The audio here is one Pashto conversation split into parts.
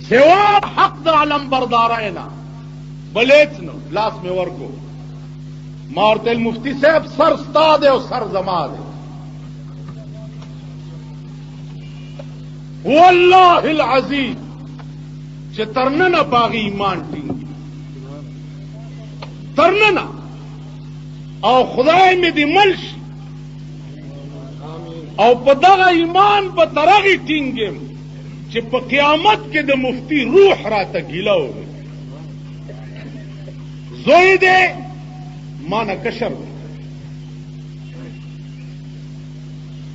سوا حق د علم برداراینا بلیت نو لاس میں ورکو مارت المفتی صاحب سر ستا دے اور سر زما دے واللہ العزیز چې ترننا باغی ایمان ټینګ ترننا او خدای می دی ملش او په دغه ایمان په ترغی ټینګم چې په قیامت کې د مفتی روح راته ګیله وي زوی دې مانا کشر دی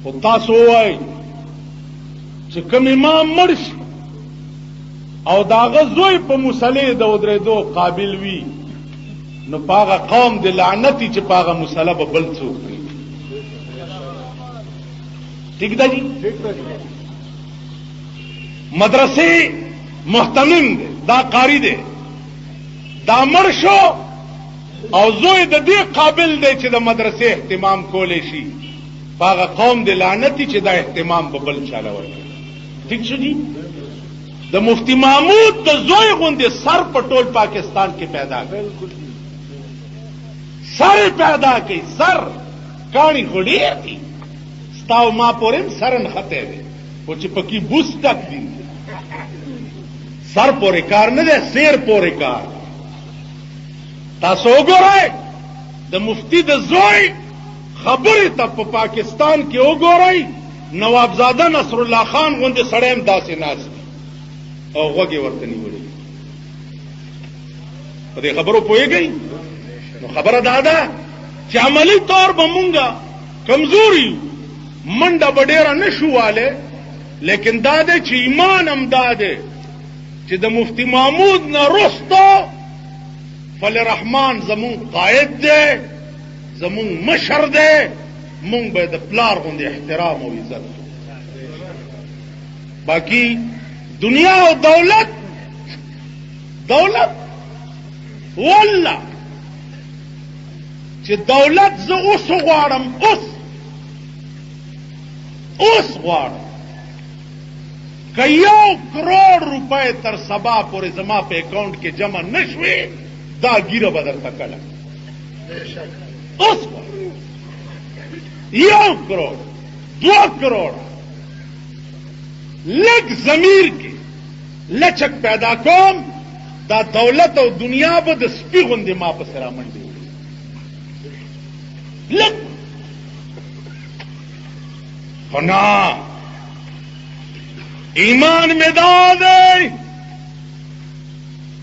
خو تاسو وایئ چې کوم امام مړ شي او د هغه زوی په مصلې د ودرېدو قابل وي نو په هغه قوم د لعنتي چې په هغه مصله به بل څوک کوي ٹھیک ده جی مدرسې محتمم دی دا قاری دی دا مړ شو او زوی د دې قابل دی چې د مدرسې اهتمام کولی شي په هغه قوم د لعنتي چې دا اهتمام به بل چاله ورکوي ٹھیک شو جی د مفتی محمود د زوی غوندې سر په ټول پاکستان کې پیدا کړي سر پیدا کړي سر کاڼي خو ډېر دي ستا او ما پورې هم سر نښتی دی خو چې پکې بوس ډک دي سر پورې کار نه دی سیر پورې کار تاسو وګورئ د مفتی د زوی خبرې ته په پاکستان کې وګورئ نوابزاده نصر الله خان غوندې سړی هم داسې ناست دی او غوږ یې ورته نیولې په دې خبرو پوهېږئ نو خبره دا ده چې عملي طور به مونږه کمزوري یو منډه به ډېره نه شو والی لیکن دا دی چې ایمان هم دا دی چې د مفتی محمود نه رستو فل رحمان زمون قائد دی زمون مشر دی مونږ به د پلار غوندې احترام او عزت باقی دنیا او دولت والله چې دولت زه اوس غواړم اوس غواړم که 1 کروڑ روپے تر سبا پورې زما په اکاؤنٹ کې جمع نشوي دا ګیره به درته کله اوس 1 کروڑ 2 کروڑ لږ ضمیر کې لچک پیدا کوم دا دولت او دنیا به د سپي غوندې ما پسې رامنډې وکړي لږ خو نه ایمان مې دا دی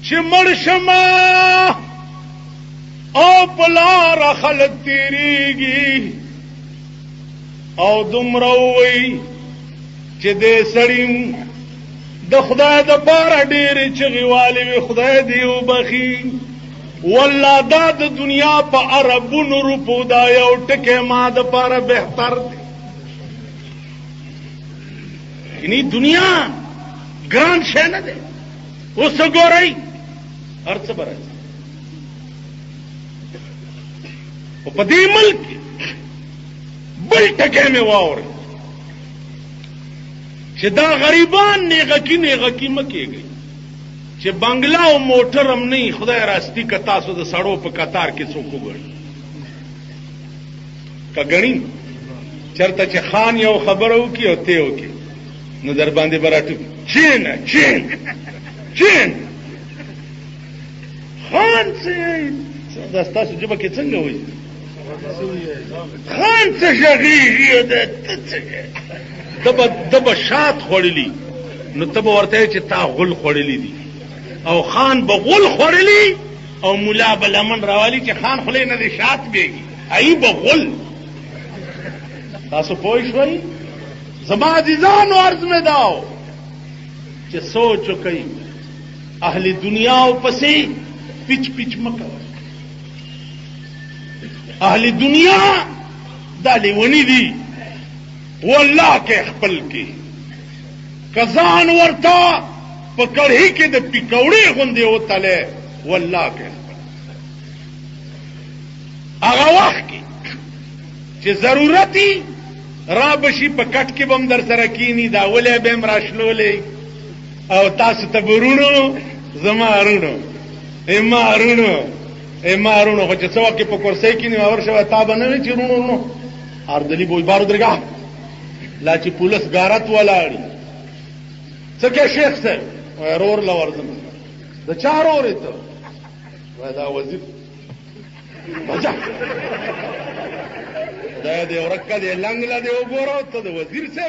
چې مړ شمه او په لاره خلک تېرېږي او دومره ووایي چې دې سړي د خدای دپاره ډېرې چغې والې وي خدای دې وبخي والله دا د دنیا په عربونو روپو دا یو ټکی ما دپاره بهتر دی یعنی دنیا ګران شی نه دی اوس وګورئ هر څه به راځي خو په دې ملک کې بل ټکی مې واورئ چې دا غریبان نیغکی مه کېږئ چې بنګله او موټر هم نه وي خدای راستی که تاسو د سړو په قطار کې څوک وګڼي که ګڼي چېرته چې خان یو خبره وکړي او ته وکړي نو در باندې به راټوکي چین خان څه دا ستاسو ژبه کې څنګه وایي خان څه غږېږي ده به شات خوړلي نو ته به ورته چې تا غل خوړلي دي او خان به غل خوړلي او ملا به لمن راوالي چې خان خولې نه دی شات بیږي ای به غل تاسو پوه شوئ زما عزیزانو عرض مې داو چې سوچ وکئ اهل دنیاو پسې پچ مه کوئ اهل دنیا دا لیوني دي والله کې خپل کې کزان ورته په کړهي کې د پکوړې غوندې وتلی والله کې هغه وخت کې چې ضرورتي را بشي په کټ کې به هم در سره کینی دا ولې به هم راشلولی او تاسو ته برونو زما ارونو ما ارونو خو چې څو کې په کرسۍ کې نه ورشه تا باندې چې رونو اردلی بوی بارو درګه لا چې پولیس غارت ولاړی څه کې شیخ صاحب ورور لورځم د چا ورور ته وای دا وزیر بچا دا دې ورکه دې لنګ لا دې وګورو ته د وزیر صاحب